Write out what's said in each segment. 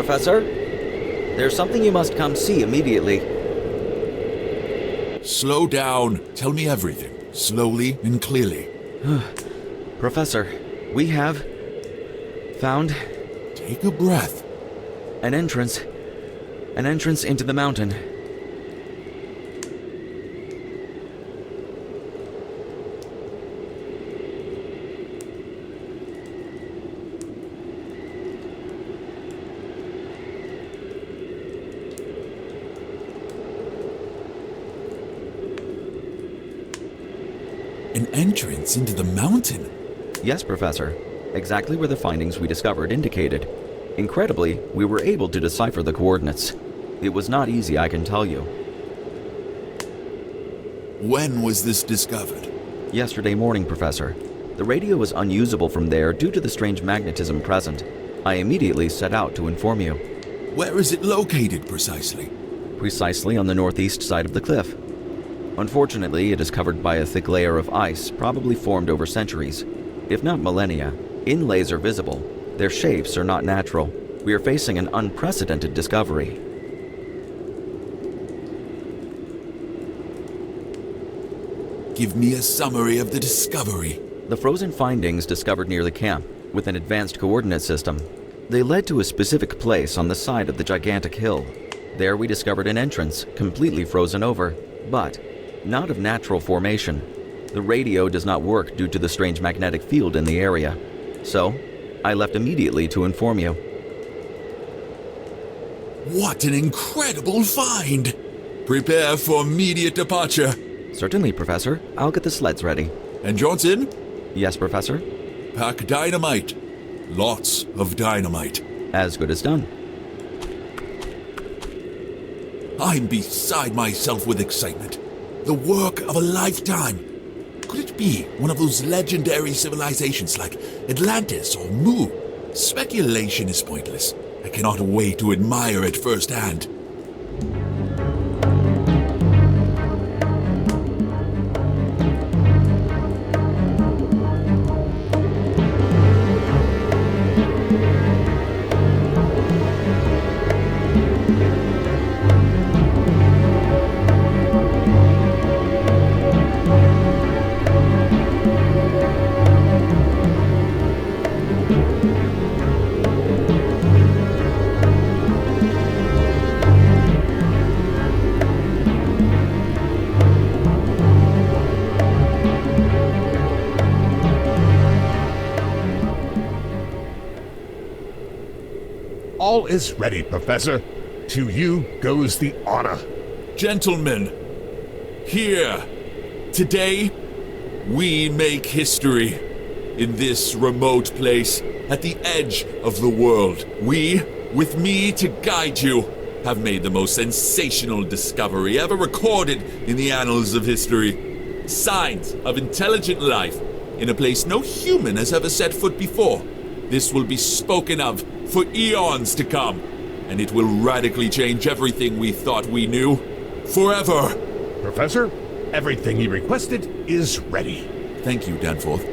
Professor? There's something you must come see immediately. Slow down. Tell me everything, slowly and clearly. Professor, we have found Take a breath. an entrance into the mountain. An entrance into the mountain? Yes, Professor. Exactly where the findings we discovered indicated. Incredibly, we were able to decipher the coordinates. It was not easy, I can tell you. When was this discovered? Yesterday morning, Professor. The radio was unusable from there due to the strange magnetism present. I immediately set out to inform you. Where is it located precisely? Precisely on the northeast side of the cliff. Unfortunately, it is covered by a thick layer of ice, probably formed over centuries. If not millennia, inlays are visible. Their shapes are not natural. We are facing an unprecedented discovery. Give me a summary of the discovery. The frozen findings discovered near the camp, with an advanced coordinate system. They led to a specific place on the side of the gigantic hill. There we discovered an entrance, completely frozen over, but not of natural formation. The radio does not work due to the strange magnetic field in the area. So, I left immediately to inform you. What an incredible find! Prepare for immediate departure. Certainly, Professor. I'll get the sleds ready. And Johnson? Yes, Professor? Pack dynamite. Lots of dynamite. As good as done. I'm beside myself with excitement. The work of a lifetime. Could it be one of those legendary civilizations like Atlantis or Mu? Speculation is pointless. I cannot wait to admire it firsthand. All is ready, Professor. To you goes the honor. Gentlemen, here, today, we make history. In this remote place, at the edge of the world, we, with me to guide you, have made the most sensational discovery ever recorded in the annals of history. Signs of intelligent life in a place no human has ever set foot before. This will be spoken of for eons to come, and it will radically change everything we thought we knew. Forever! Professor, everything you requested is ready. Thank you, Danforth.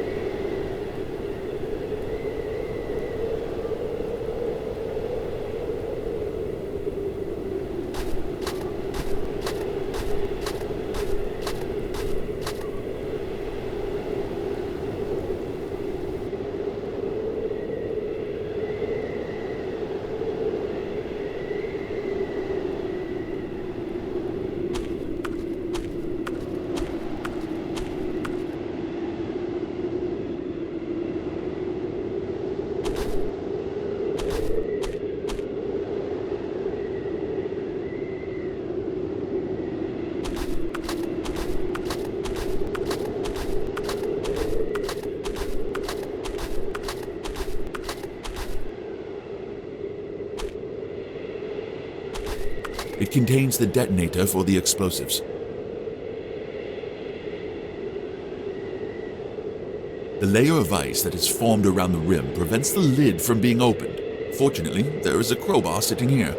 It contains the detonator for the explosives. The layer of ice that is formed around the rim prevents the lid from being opened. Fortunately, there is a crowbar sitting here.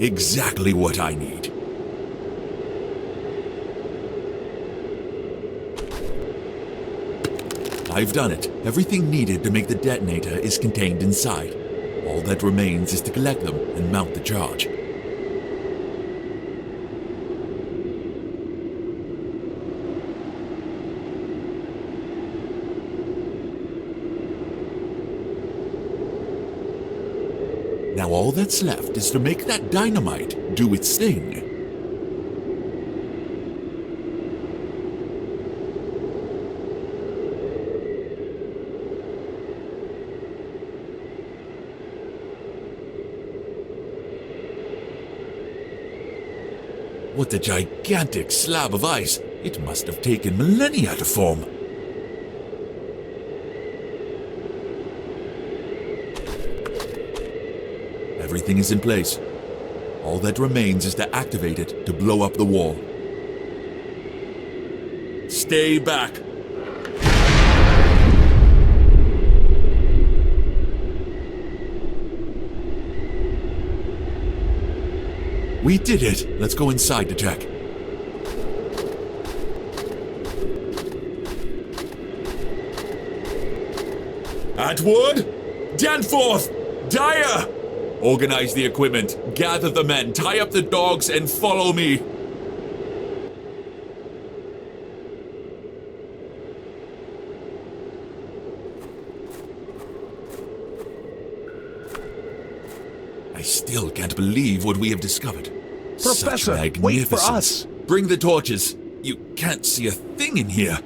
Exactly what I need. I've done it. Everything needed to make the detonator is contained inside. All that remains is to collect them and mount the charge. Now all that's left is to make that dynamite do its thing. What a gigantic slab of ice! It must have taken millennia to form. Everything is in place. All that remains is to activate it to blow up the wall. Stay back! We did it! Let's go inside to check. Atwood! Danforth! Dyer! Organize the equipment, gather the men, tie up the dogs, and follow me. I still can't believe what we have discovered. Professor, Such magnificence. wait for us. Bring the torches. You can't see a thing in here.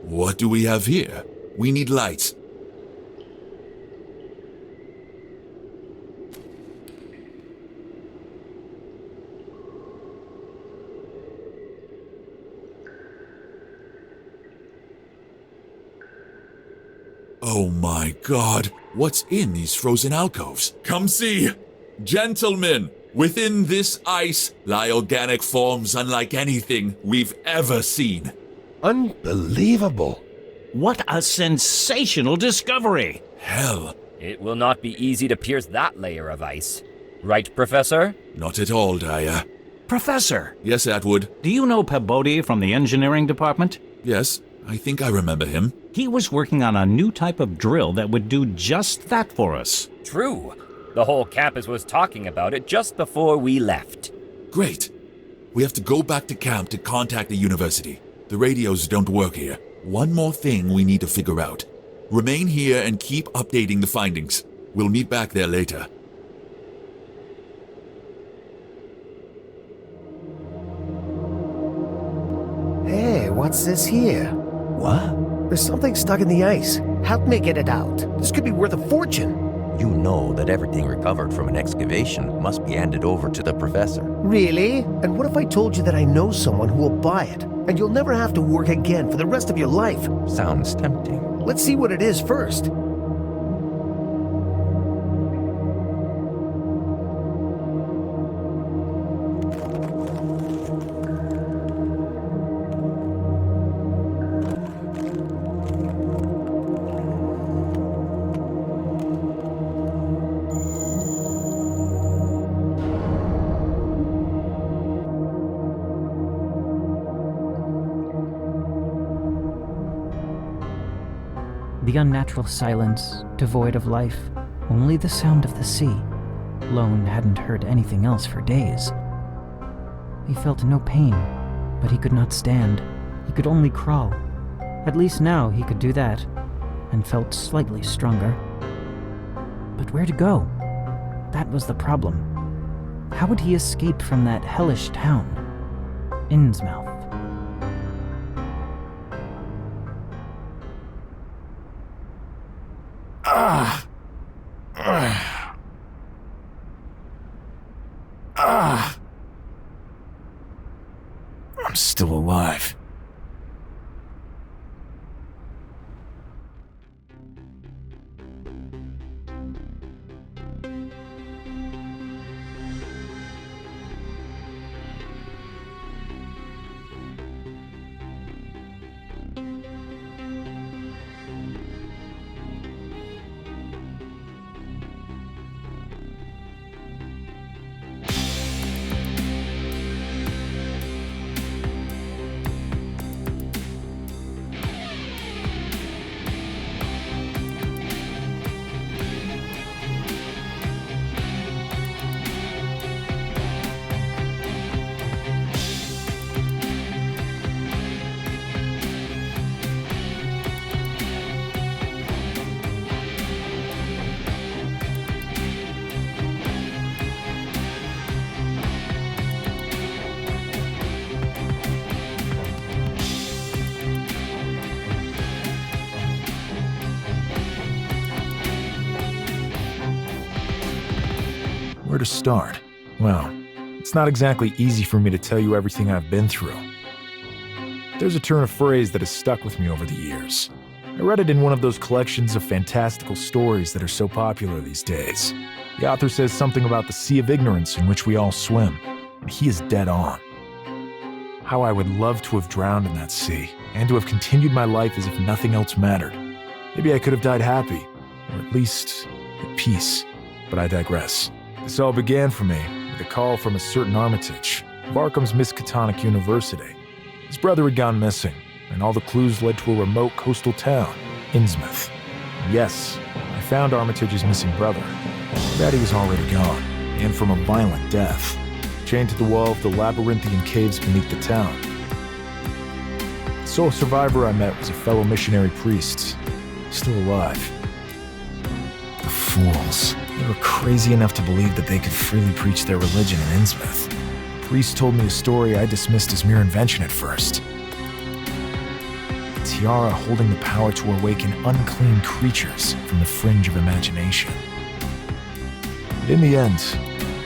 What do we have here? We need lights. Oh my God, what's in these frozen alcoves? Come see! Gentlemen, within this ice lie organic forms unlike anything we've ever seen. Unbelievable. What a sensational discovery! Hell, It will not be easy to pierce that layer of ice. Right, Professor? not at all, Dyer. Professor, Yes, Atwood. do you know Pebodi from the engineering department? Yes, I think I remember him. He was working on a new type of drill that would do just that for us. True. The whole campus was talking about it just before we left. Great. We have to go back to camp to contact the university. The radios don't work here. One more thing we need to figure out. Remain here and keep updating the findings. We'll meet back there later. Hey, what's this here? What? There's something stuck in the ice. Help me get it out. This could be worth a fortune. You know that everything recovered from an excavation must be handed over to the professor. Really? And what if I told you that I know someone who will buy it, and you'll never have to work again for the rest of your life? Sounds tempting. Let's see what it is first. The unnatural silence, devoid of life, only the sound of the sea. Lone hadn't heard anything else for days. He felt no pain, but he could not stand. He could only crawl. At least now he could do that, and felt slightly stronger. But where to go? That was the problem. How would he escape from that hellish town? Innsmouth. I'm still alive. Where to start? Well, it's not exactly easy for me to tell you everything I've been through. There's a turn of phrase that has stuck with me over the years. I read it in one of those collections of fantastical stories that are so popular these days. The author says something about the sea of ignorance in which we all swim, and he is dead on. How I would love to have drowned in that sea, and to have continued my life as if nothing else mattered. Maybe I could have died happy, or at least at peace. But I digress. This all began for me with a call from a certain Armitage of Arkham's Miskatonic University. His brother had gone missing, and all the clues led to a remote coastal town, Innsmouth. And yes, I found Armitage's missing brother. That he was already gone, and from a violent death, chained to the wall of the labyrinthian caves beneath the town. The sole survivor I met was a fellow missionary priest, still alive. The fools. They were crazy enough to believe that they could freely preach their religion in Innsmouth. The priest told me a story I dismissed as mere invention at first. A tiara holding the power to awaken unclean creatures from the fringe of imagination. But in the end,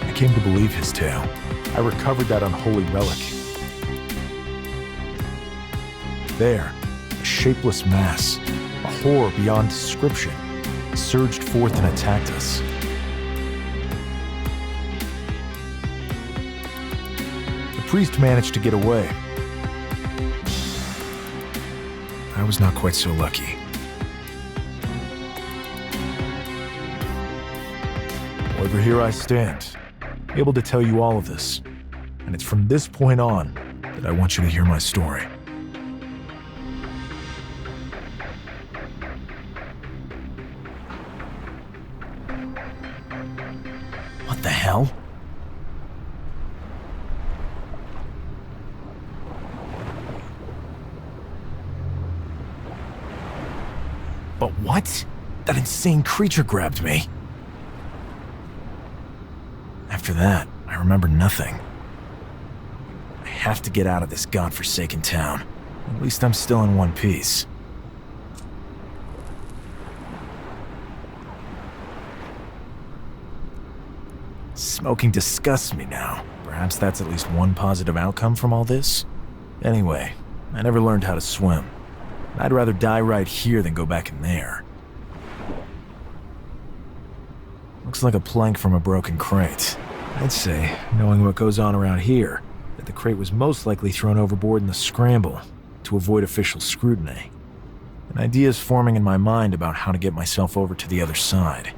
I came to believe his tale. I recovered that unholy relic. There, a shapeless mass, a horror beyond description, surged forth and attacked us. The priest managed to get away. I was not quite so lucky. However, here I stand, able to tell you all of this, and it's from this point on that I want you to hear my story. What the hell? But what? That insane creature grabbed me. After that, I remember nothing. I have to get out of this godforsaken town. At least I'm still in one piece. Smoking disgusts me now. Perhaps that's at least one positive outcome from all this? Anyway, I never learned how to swim. I'd rather die right here than go back in there. Looks like a plank from a broken crate. I'd say, knowing what goes on around here, that the crate was most likely thrown overboard in the scramble to avoid official scrutiny. An idea is forming in my mind about how to get myself over to the other side.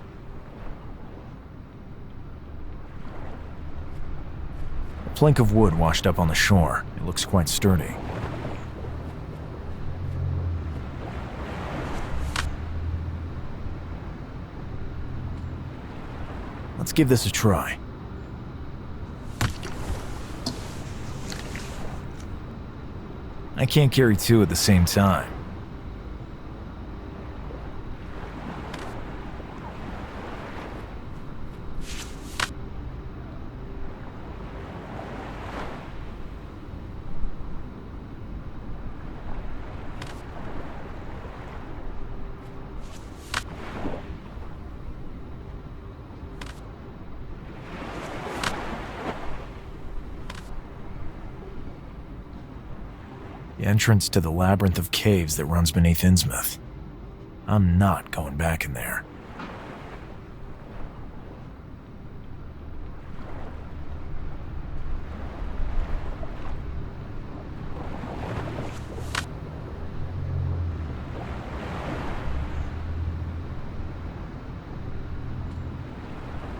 A plank of wood washed up on the shore. It looks quite sturdy. Let's give this a try. I can't carry two at the same time. The entrance to the labyrinth of caves that runs beneath Innsmouth. I'm not going back in there.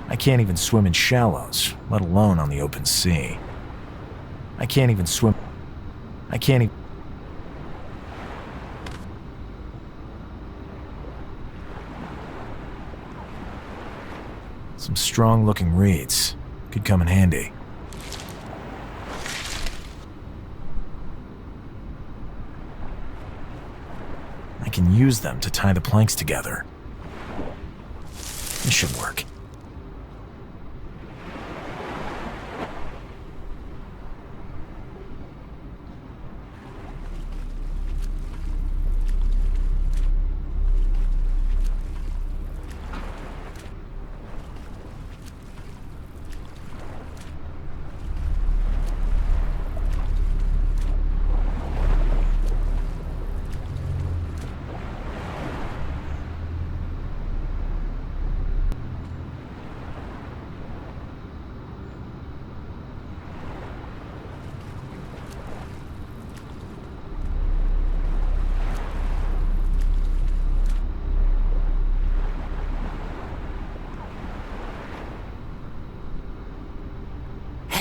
I can't even swim in shallows, let alone on the open sea. I can't even swim. I can't even. Some strong-looking reeds could come in handy. I can use them to tie the planks together. This should work.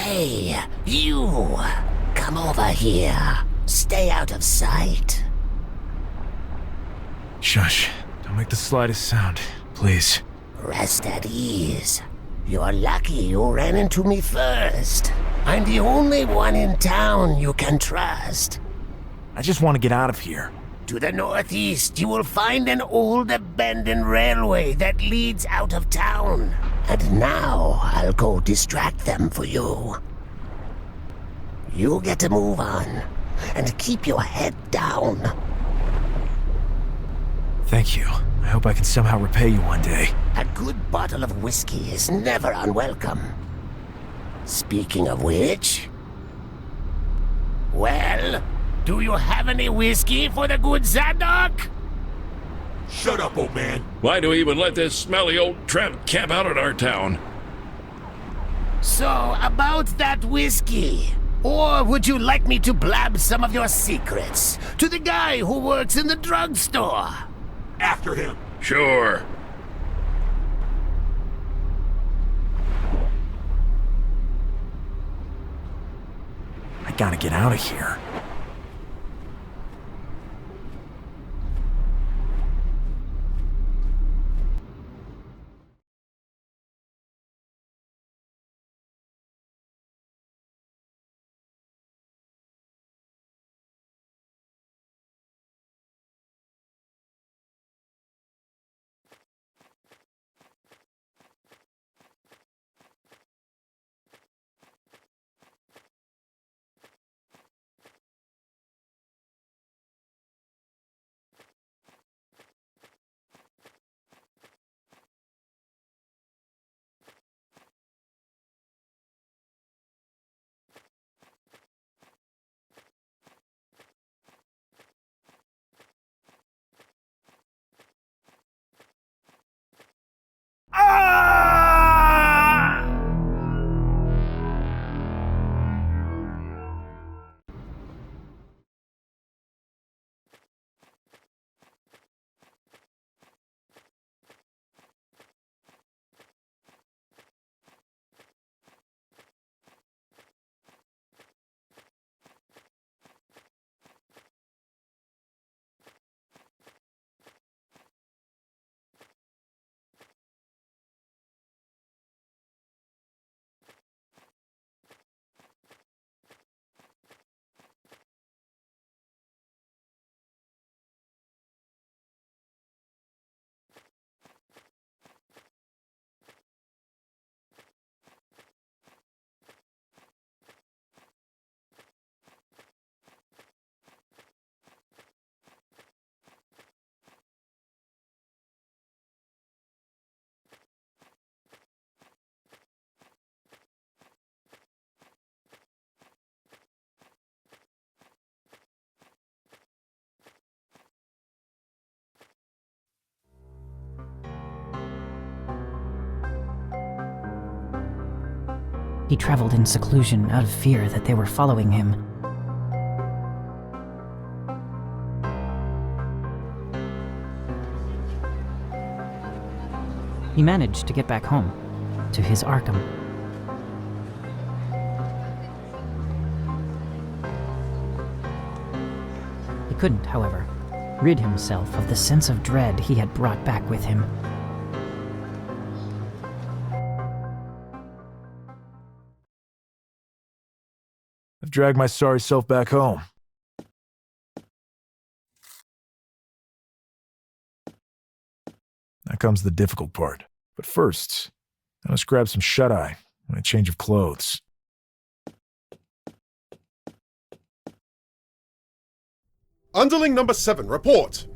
Hey, you! Come over here. Stay out of sight. Shush. Don't make the slightest sound, please. Rest at ease. You're lucky you ran into me first. I'm the only one in town you can trust. I just want to get out of here. To the northeast, you will find an old abandoned railway that leads out of town. And now I'll go distract them for you. You get to move on, and keep your head down. Thank you. I hope I can somehow repay you one day. A good bottle of whiskey is never unwelcome. Speaking of which... Well, do you have any whiskey for the good Zadok? Shut up, old man. Why do we even let this smelly old tramp camp out in our town? So, about that whiskey. Or would you like me to blab some of your secrets to the guy who works in the drugstore? After him. Sure. I gotta get out of here. He traveled in seclusion out of fear that they were following him. He managed to get back home, to his Arkham. He couldn't, however, rid himself of the sense of dread he had brought back with him. I've dragged my sorry self back home. Now comes the difficult part. But first, I must grab some shut-eye and a change of clothes. Underling number 7, report.